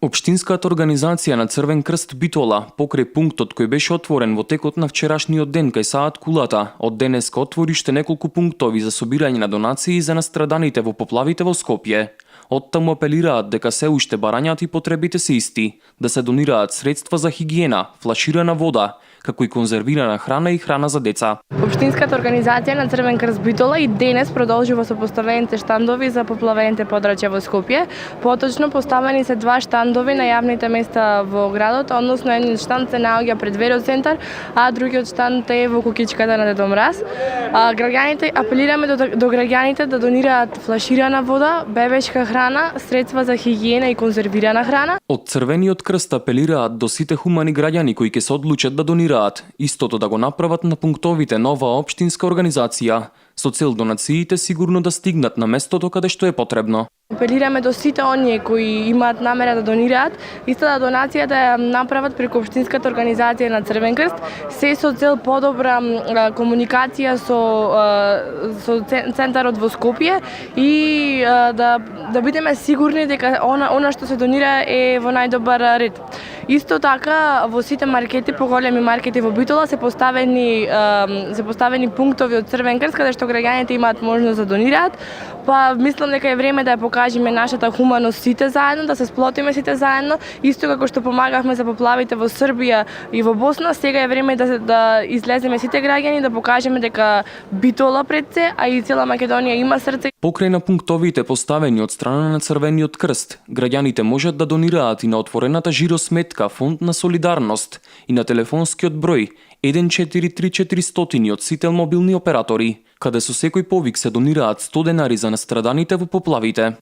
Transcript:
Општинската организација на Црвен крст Битола, покрај пунктот кој беше отворен во текот на вчерашниот ден кај Саат Кулата, од денеска отвори уште неколку пунктови за собирање на донации за настраданите во поплавите во Скопје. Оттаму апелираат дека се уште барањата и потребите се исти, да се донираат средства за хигиена, флаширана вода, како и конзервирана храна и храна за деца. Општинската организација на Црвен крст Битола и денес продолжува со поставените штандови за поплавените подрачја во Скопје. Поточно поставени се 2 штандови на јавните места во градот, односно еден штанд се наоѓа пред Вероцентар, а другиот штанд е во кукичката на Дедо Мраз. Граѓаните апелираме до граѓаните да донираат флаширана вода, бебешка храна, средства за хигиена и конзервирана храна. Од Црвениот крст апелираат до сите хумани граѓани кои ќе се одлучат да донираат, истото да го направат на пунктовите нова општинска организација, со цел донациите сигурно да стигнат на местото каде што е потребно. Апелираме до сите оние кои имаат намера да донираат, истата донација да ја направат преку Општинската организација на Црвен крст, се со цел подобра комуникација со центарот во Скопје и да бидеме сигурни дека она што се донира е во најдобар ред. Исто така во сите маркети, поголеми маркети во Битола се поставени пунктови од Црвен крст каде што граѓаните имаат можност да донираат. Па мислам дека е време да ја покажеме нашата хуманост сите заедно, да се сплотиме сите заедно, исто како што помагавме за поплавите во Србија и во Босна, сега е време да излеземе сите граѓани да покажеме дека Битола пред се, а и цела Македонија има срце. Покрај на пунктовите поставени од страна на Црвениот крст, граѓаните можат да донираат и на отворената жиросметка Фонд на солидарност и на телефонскиот број 143400 од сите мобилни оператори, каде со секој повик се донираат 100 денари за настраданите во поплавите.